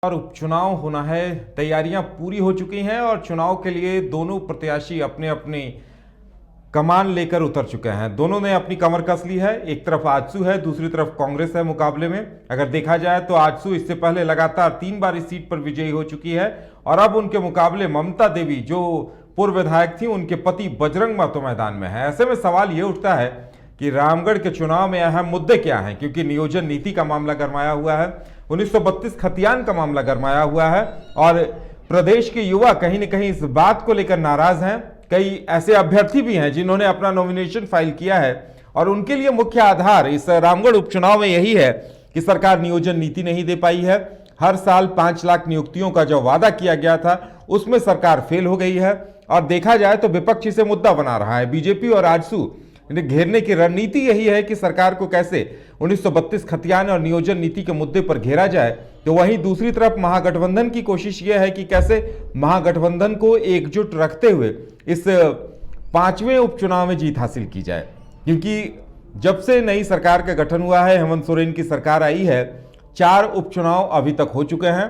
और उपचुनाव होना है। तैयारियां पूरी हो चुकी हैं और चुनाव के लिए दोनों प्रत्याशी अपने अपने कमान लेकर उतर चुके हैं। दोनों ने अपनी कमर कस ली है। एक तरफ आजसू है, दूसरी तरफ कांग्रेस है। मुकाबले में अगर देखा जाए तो आजसू इससे पहले लगातार 3 बार इस सीट पर विजयी हो चुकी है और अब उनके मुकाबले ममता देवी, जो पूर्व विधायक थी, उनके पति बजरंग महतो मैदान में है। ऐसे में सवाल यह उठता है कि रामगढ़ के चुनाव में अहम मुद्दे क्या हैं, क्योंकि नियोजन नीति का मामला गरमाया हुआ है, 1932 खतियान का मामला गरमाया हुआ है और प्रदेश के युवा कहीं न कहीं इस बात को लेकर नाराज हैं। कई ऐसे अभ्यर्थी भी हैं जिन्होंने अपना नॉमिनेशन फाइल किया है और उनके लिए मुख्य आधार इस रामगढ़ उपचुनाव में यही है कि सरकार नियोजन नीति नहीं दे पाई है। हर साल 5 लाख नियुक्तियों का जो वादा किया गया था उसमें सरकार फेल हो गई है और देखा जाए तो विपक्ष इसे मुद्दा बना रहा है। बीजेपी और आजसू इन्हें घेरने की रणनीति यही है कि सरकार को कैसे 1932 खतियान और नियोजन नीति के मुद्दे पर घेरा जाए। तो वहीं दूसरी तरफ महागठबंधन की कोशिश यह है कि कैसे महागठबंधन को एकजुट रखते हुए इस 5वें उपचुनाव में जीत हासिल की जाए, क्योंकि जब से नई सरकार का गठन हुआ है, हेमंत सोरेन की सरकार आई है, 4 उपचुनाव अभी तक हो चुके हैं।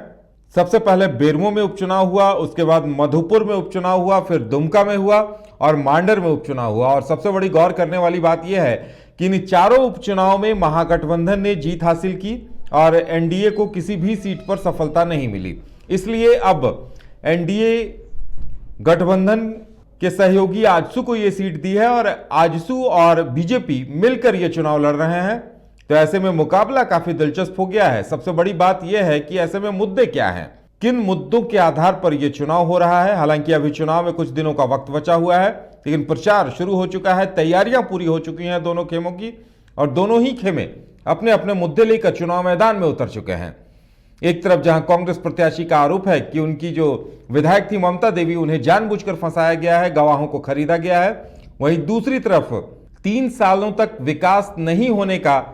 सबसे पहले बेरमो में उपचुनाव हुआ, उसके बाद मधुपुर में उपचुनाव हुआ, फिर दुमका में हुआ और मांडर में उपचुनाव हुआ। और सबसे बड़ी गौर करने वाली बात यह है कि इन चारों उपचुनाव में महागठबंधन ने जीत हासिल की और एनडीए को किसी भी सीट पर सफलता नहीं मिली। इसलिए अब एनडीए गठबंधन के सहयोगी आजसू को यह सीट दी है और आजसू और बीजेपी मिलकर यह चुनाव लड़ रहे हैं। तो ऐसे में मुकाबला काफी दिलचस्प हो गया है। सबसे बड़ी बात यह है कि ऐसे में मुद्दे क्या हैं, किन मुद्दों के आधार पर यह चुनाव हो रहा है। हालांकि अभी चुनाव में कुछ दिनों का वक्त बचा हुआ है, लेकिन प्रचार शुरू हो चुका है, तैयारियां पूरी हो चुकी हैं दोनों खेमों की और दोनों ही खेमे अपने अपने मुद्दे लेकर चुनाव मैदान में उतर चुके हैं। एक तरफ जहां कांग्रेस प्रत्याशी का आरोप है कि उनकी जो विधायक थी ममता देवी, उन्हें जानबूझकर फंसाया गया है, गवाहों को खरीदा गया है, वहीं दूसरी तरफ 3 सालों तक विकास नहीं होने का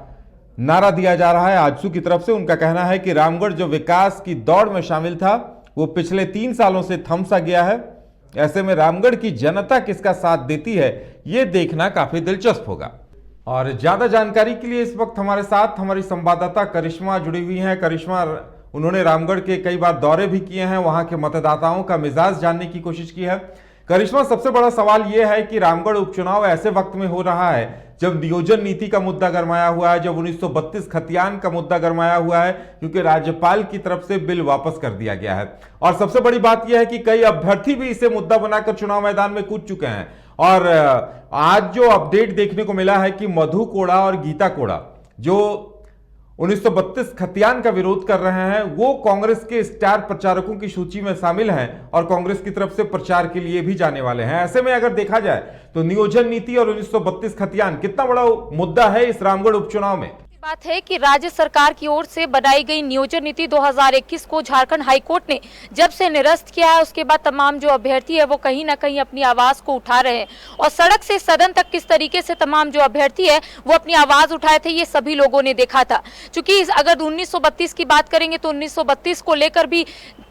नारा दिया जा रहा है आजसू की तरफ से। उनका कहना है कि रामगढ़ जो विकास की दौड़ में शामिल था वो पिछले 3 सालों से थम सा गया है। ऐसे में रामगढ़ की जनता किसका साथ देती है ये देखना काफी दिलचस्प होगा। और ज्यादा जानकारी के लिए इस वक्त हमारे साथ हमारी संवाददाता करिश्मा जुड़ी हुई हैं। करिश्मा, उन्होंने रामगढ़ के कई बार दौरे भी किए हैं, वहां के मतदाताओं का मिजाज जानने की कोशिश की है। करिश्मा, सबसे बड़ा सवाल यह है कि रामगढ़ उपचुनाव ऐसे वक्त में हो रहा है जब नियोजन नीति का मुद्दा गरमाया हुआ है, जब 1932 खतियान का मुद्दा गरमाया हुआ है, क्योंकि राज्यपाल की तरफ से बिल वापस कर दिया गया है। और सबसे बड़ी बात यह है कि कई अभ्यर्थी भी इसे मुद्दा बनाकर चुनाव मैदान में कूद चुके हैं। और आज जो अपडेट देखने को मिला है कि मधु कोड़ा और गीता कोड़ा, जो 1932 खतियान का विरोध कर रहे हैं, वो कांग्रेस के स्टार प्रचारकों की सूची में शामिल हैं और कांग्रेस की तरफ से प्रचार के लिए भी जाने वाले हैं। ऐसे में अगर देखा जाए तो नियोजन नीति और 1932 खतियान कितना बड़ा मुद्दा है इस रामगढ़ उपचुनाव में। बात है कि राज्य सरकार की ओर से बनाई गई नियोजन नीति 2021 को झारखंड हाईकोर्ट ने जब से निरस्त किया है, उसके बाद तमाम जो अभ्यर्थी है वो कहीं ना कहीं अपनी आवाज को उठा रहे हैं और सड़क से सदन तक किस तरीके से तमाम जो अभ्यर्थी है वो अपनी आवाज उठाए थे, ये सभी लोगों ने देखा था। क्योंकि अगर 1932 की बात करेंगे तो 1932 को लेकर भी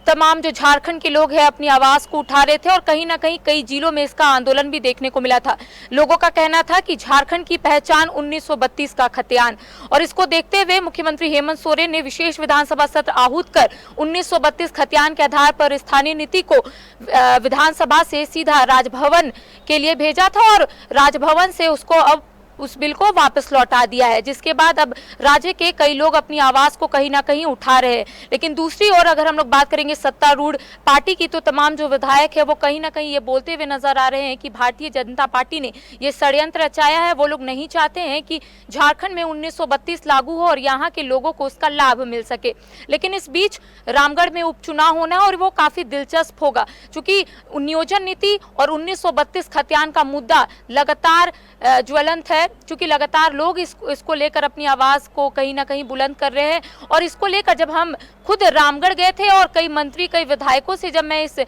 तमाम जो झारखंड के लोग हैं अपनी आवाज को उठा रहे थे और कहीं ना कहीं कई जिलों में इसका आंदोलन भी देखने को मिला था। लोगों का कहना था कि झारखंड की पहचान 1932 का खतियान, और इसको देखते हुए मुख्यमंत्री हेमंत सोरेन ने विशेष विधानसभा सत्र आहूत कर 1932 खतियान के आधार पर स्थानीय नीति को विधानसभा से सीधा राजभवन के लिए भेजा था और राजभवन से उसको अब उस बिल को वापस लौटा दिया है, जिसके बाद अब राज्य के कई लोग अपनी आवाज को कहीं ना कहीं उठा रहे हैं। लेकिन दूसरी ओर अगर हम लोग बात करेंगे सत्तारूढ़ पार्टी की, तो तमाम जो विधायक है वो कहीं ना कहीं ये बोलते हुए नजर आ रहे हैं कि भारतीय जनता पार्टी ने ये षड्यंत्र रचाया है। वो लोग नहीं चाहते हैं कि झारखंड में 1932 लागू हो और यहाँ के लोगों को उसका लाभ मिल सके। लेकिन इस बीच रामगढ़ में उपचुनाव होना है और वो काफी दिलचस्प होगा, क्योंकि नियोजन नीति और 1932 खतियान का मुद्दा लगातार ज्वलंत है, क्योंकि लगातार लोग इसको लेकर अपनी आवाज को कहीं ना कहीं बुलंद कर रहे हैं। और इसको लेकर जब हम खुद रामगढ़ गए थे और कई मंत्री, कई विधायकों से जब मैं इस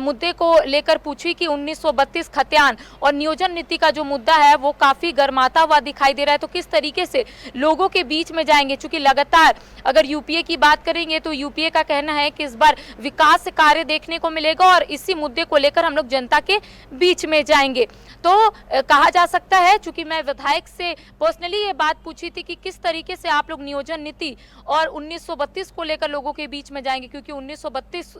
मुद्दे को लेकर पूछी कि 1932 खतियान और नियोजन नीति का जो मुद्दा है वो काफी गर्माता हुआ दिखाई दे रहा है, तो किस तरीके से लोगों के बीच में जाएंगे। क्योंकि लगातार अगर यूपीए की बात करेंगे तो यूपीए का कहना है कि इस बार विकास कार्य देखने को मिलेगा और इसी मुद्दे को लेकर हम लोग जनता के बीच में जाएंगे। तो कहा जा सकता है, चूंकि मैं विधायक से पर्सनली ये बात पूछी थी कि किस तरीके से आप लोग नियोजन नीति और 1932 को लेकर लोगों के बीच में जाएंगे, क्योंकि 1932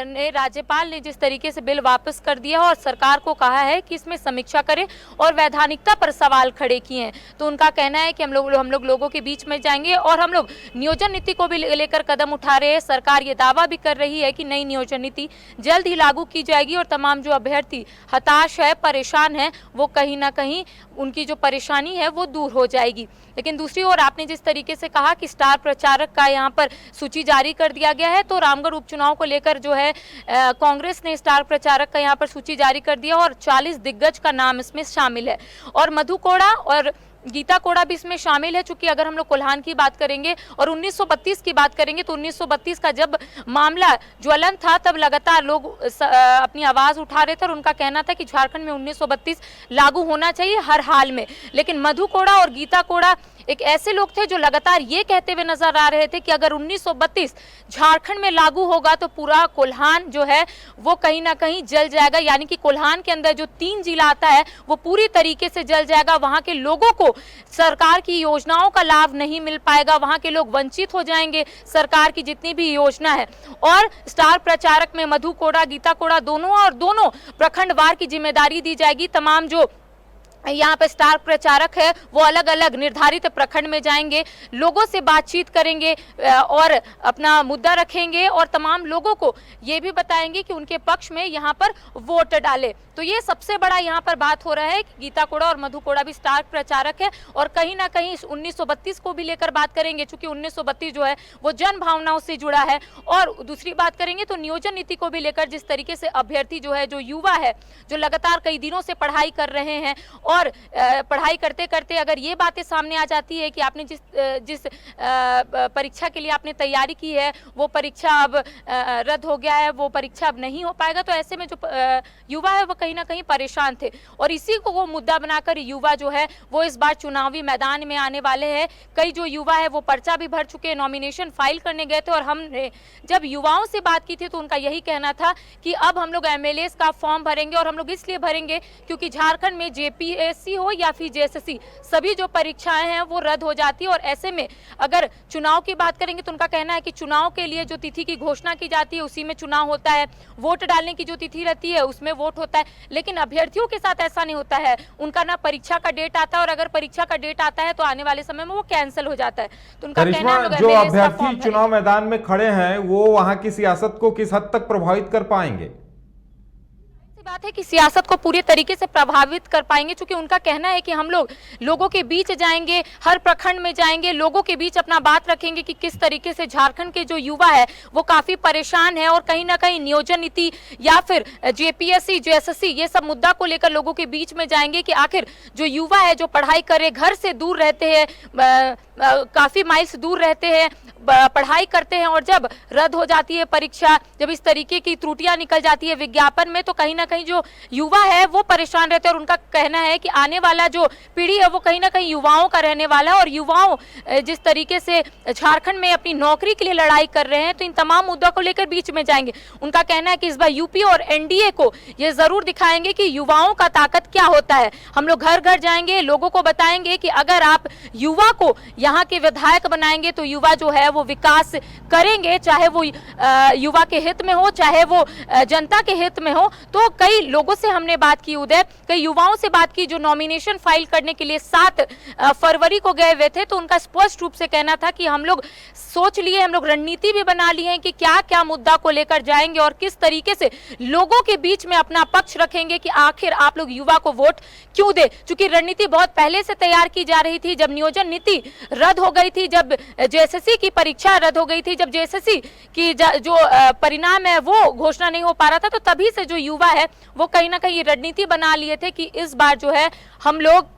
ने राज्यपाल ने जिस तरीके से बिल वापस कर दिया और सरकार को कहा है कि इसमें समीक्षा करें और वैधानिकता पर सवाल खड़े किए हैं। तो उनका कहना है कि हम लोग लोगों के बीच में जाएंगे और हम लोग नियोजन नीति को भी लेकर कदम उठा रहे हैं। सरकार ये दावा भी कर रही है कि नई नियोजन नीति जल्द ही लागू की जाएगी और तमाम जो अभ्यर्थी हताश है, परेशान है, वो कहीं ना कहीं उनकी जो परेशानी है वो दूर हो जाएगी। लेकिन दूसरी ओर आपने जिस तरीके से कहा कि स्टार प्रचारक का यहाँ पर सूची जारी कर दिया गया है, तो रामगढ़ उपचुनाव को लेकर जो है कांग्रेस ने स्टार प्रचारक का यहाँ पर सूची जारी कर दिया और 40 दिग्गज का नाम इसमें शामिल है और मधु कोड़ा और गीता कोड़ा भी इसमें शामिल है। चूंकि अगर हम लोग कोल्हान की बात करेंगे और 1932 की बात करेंगे तो 1932 का जब मामला ज्वलन था तब लगातार लोग अपनी आवाज उठा रहे थे और उनका कहना था कि झारखंड में 1932 लागू होना चाहिए हर हाल में। लेकिन मधु कोड़ा और गीता कोड़ा एक ऐसे लोग थे जो लगातार ये कहते हुए नजर आ रहे थे कि अगर 1932 झारखंड में लागू होगा तो पूरा कोल्हान जो है वो कहीं ना कहीं जल जाएगा, यानी कि कोल्हान के अंदर जो 3 जिला आता है वो पूरी तरीके से जल जाएगा। वहां के लोगों को सरकार की योजनाओं का लाभ नहीं मिल पाएगा, वहां के लोग वंचित हो जाएंगे सरकार की जितनी भी योजना है। और स्टार प्रचारक में मधु कोड़ा, गीता कोड़ा दोनों प्रखंडवार की जिम्मेदारी दी जाएगी। तमाम जो यहाँ पे स्टार प्रचारक है वो अलग अलग निर्धारित प्रखंड में जाएंगे, लोगों से बातचीत करेंगे और अपना मुद्दा रखेंगे और तमाम लोगों को ये भी बताएंगे कि उनके पक्ष में यहाँ पर वोट डाले। तो ये सबसे बड़ा यहाँ पर बात हो रहा है कि गीता कोड़ा और मधु कोड़ा भी स्टार प्रचारक है और कहीं ना कहीं 1932 को भी लेकर बात करेंगे, चूंकि 1932 जो है वो जन भावनाओं से जुड़ा है। और दूसरी बात करेंगे तो नियोजन नीति को भी लेकर जिस तरीके से अभ्यर्थी जो है, जो युवा है, जो लगातार कई दिनों से पढ़ाई कर रहे हैं और पढ़ाई करते करते अगर ये बातें सामने आ जाती है कि आपने जिस परीक्षा के लिए आपने तैयारी की है वो परीक्षा अब रद्द हो गया है, वो परीक्षा अब नहीं हो पाएगा, तो ऐसे में जो युवा है वो कहीं ना कहीं परेशान थे और इसी को वो मुद्दा बनाकर युवा जो है वो इस बार चुनावी मैदान में आने वाले हैं। कई जो युवा है वो पर्चा भी भर चुके हैं, नॉमिनेशन फाइल करने गए थे और हमने जब युवाओं से बात की थी तो उनका यही कहना था कि अब हम लोग एमएलए का फॉर्म भरेंगे और हम लोग इसलिए भरेंगे क्योंकि झारखंड में जेपीएससी हो या फिर जेएसएससी सभी जो परीक्षाएं हैं वो रद्द हो जाती है और ऐसे में अगर चुनाव की बात करेंगे तो उनका कहना है कि चुनाव के लिए जो तिथि की घोषणा की जाती है उसी में चुनाव होता है, वोट डालने की जो तिथि रहती है उसमें वोट होता है, लेकिन अभ्यर्थियों के साथ ऐसा नहीं होता है। उनका ना परीक्षा का डेट आता है और अगर परीक्षा का डेट आता है तो आने वाले समय में वो कैंसिल हो जाता है। तो उनका कहना है जो अभ्यर्थी चुनाव मैदान में खड़े हैं वो वहां की सियासत को किस हद तक प्रभावित कर पाएंगे? बात है कि सियासत को पूरे तरीके से प्रभावित कर पाएंगे, क्योंकि उनका कहना है कि हम लोग लोगों के बीच जाएंगे, हर प्रखंड में जाएंगे, लोगों के बीच अपना बात रखेंगे कि किस तरीके से झारखंड के जो युवा है वो काफी परेशान है और कहीं ना कहीं नियोजन नीति या फिर जेपीएससी जेएसएससी ये सब मुद्दा को लेकर लोगों के बीच में जाएंगे कि आखिर जो युवा है जो पढ़ाई करे, घर से दूर रहते हैं, काफी माइल्स दूर रहते हैं, पढ़ाई करते हैं और जब रद्द हो जाती है परीक्षा, जब इस तरीके की त्रुटियां निकल जाती है विज्ञापन में, तो कहीं ना कहीं जो युवा है वो परेशान रहते हैं। और उनका कहना है कि आने वाला जो पीढ़ी है वो कहीं ना कहीं युवाओं का रहने वाला है और युवाओं जिस तरीके से झारखंड में अपनी नौकरी के लिए लड़ाई कर रहे हैं तो इन तमाम मुद्दों को लेकर बीच में जाएंगे। उनका कहना है कि इस बार यूपी और एनडीए को ये जरूर दिखाएंगे कि युवाओं का ताकत क्या होता है। हम लोग घर घर जाएंगे, लोगों को बताएंगे कि अगर आप युवा को यहाँ के विधायक बनाएंगे तो युवा जो है वो विकास करेंगे, चाहे वो युवा के हित में हो चाहे वो जनता के हित में हो। तो कई लोगों से हमने बात की उदय, कई युवाओं से बात की जो नॉमिनेशन फाइल करने के लिए 7 फरवरी को गए हुए थे, तो उनका स्पष्ट रूप से कहना था कि हम लोग सोच लिए, हम लोग रणनीति भी बना ली है कि क्या क्या मुद्दा को लेकर जाएंगे और किस तरीके से लोगों के बीच में अपना पक्ष रखेंगे कि आखिर आप लोग युवा को वोट क्यों दे। चूंकि रणनीति बहुत पहले से तैयार की जा रही थी, जब नियोजन नीति रद्द हो गई थी, जब जेएसएससी की परीक्षा रद्द हो गई थी, जब जेएसएससी की जो परिणाम है वो घोषणा नहीं हो पा रहा था, तो तभी से जो युवा है वो कहीं ना कहीं रणनीति बना लिए थे कि इस बार जो है हम लोग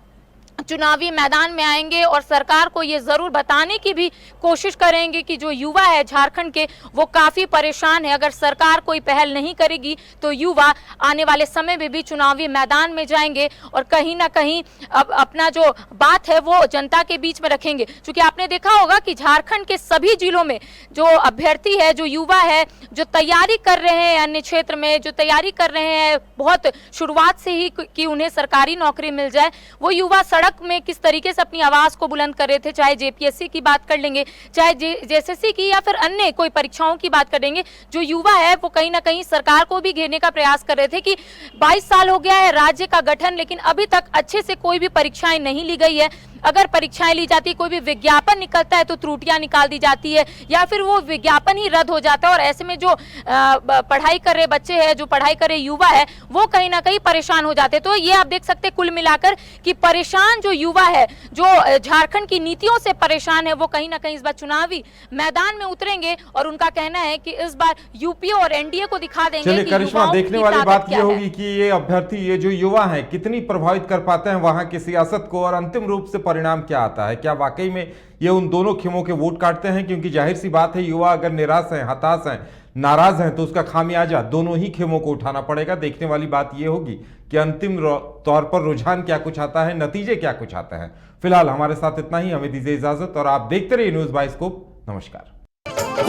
चुनावी मैदान में आएंगे और सरकार को ये जरूर बताने की भी कोशिश करेंगे कि जो युवा है झारखंड के वो काफी परेशान है। अगर सरकार कोई पहल नहीं करेगी तो युवा आने वाले समय में भी चुनावी मैदान में जाएंगे और कहीं ना कहीं अब अपना जो बात है वो जनता के बीच में रखेंगे। क्योंकि आपने देखा होगा कि झारखंड के सभी जिलों में जो अभ्यर्थी है, जो युवा है, जो तैयारी कर रहे हैं अन्य क्षेत्र में, जो तैयारी कर रहे हैं बहुत शुरुआत से ही कि उन्हें सरकारी नौकरी मिल जाए, वो युवा सड़क सड़क में किस तरीके से अपनी आवाज को बुलंद कर रहे थे, चाहे जेपीएससी की बात कर लेंगे, चाहे जेएसएससी की या फिर अन्य कोई परीक्षाओं की बात करेंगे, जो युवा है वो कहीं ना कहीं सरकार को भी घेरने का प्रयास कर रहे थे कि 22 साल हो गया है राज्य का गठन, लेकिन अभी तक अच्छे से कोई भी परीक्षाएं नहीं ली गई है। अगर परीक्षाएं ली जाती, कोई भी विज्ञापन निकलता है तो त्रुटियां निकाल दी जाती है या फिर वो विज्ञापन ही रद्द हो जाता है, और ऐसे में जो पढ़ाई कर रहे बच्चे हैं, जो पढ़ाई कर रहे युवा है, वो कहीं ना कहीं परेशान हो जाते हैं। तो ये आप देख सकते हैं कुल मिलाकर कि परेशान जो युवा है, जो झारखंड की नीतियों से परेशान है, वो कहीं ना कहीं इस बार चुनावी मैदान में उतरेंगे और उनका कहना है कि इस बार यूपीए और एनडीए को दिखा देंगे। चलिए करिश्मा, देखने वाली बात ये होगी कि ये अभ्यर्थी, ये जो युवा हैं, कितनी प्रभावित कर पाते हैं वहां की सियासत को, और अंतिम रूप से परिणाम क्या आता है। क्या वाकई में ये उन दोनों खेमों के वोट काटते हैं? क्योंकि जाहिर सी बात है, युवा अगर निराश हैं, हताश हैं, नाराज हैं, तो उसका खामियाजा दोनों ही खेमों को उठाना पड़ेगा। देखने वाली बात यह होगी कि अंतिम तौर पर रुझान क्या कुछ आता है, नतीजे क्या कुछ आते हैं। फिलहाल हमारे साथ इतना ही, हमें दीजिए इजाजत और आप देखते रहिए न्यूज़ बाइस्कोप। नमस्कार।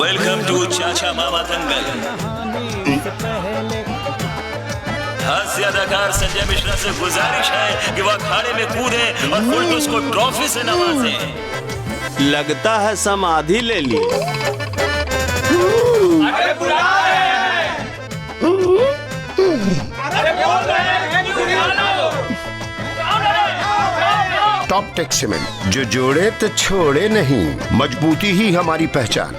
वेलकम टू चाचा मामा दंगल। हास्य अदाकार संजय मिश्रा से गुजारिश है कि वह अखाड़े में कूदे और फुलटूस को ट्रॉफी से नवाजे। लगता है समाधि ले ली। अरे बुला रहे हैं। अरे बोल रहे हैं कि बुला लो। टॉप टेक सीमेंट, जो जोड़े तो छोड़े नहीं, मजबूती ही हमारी पहचान।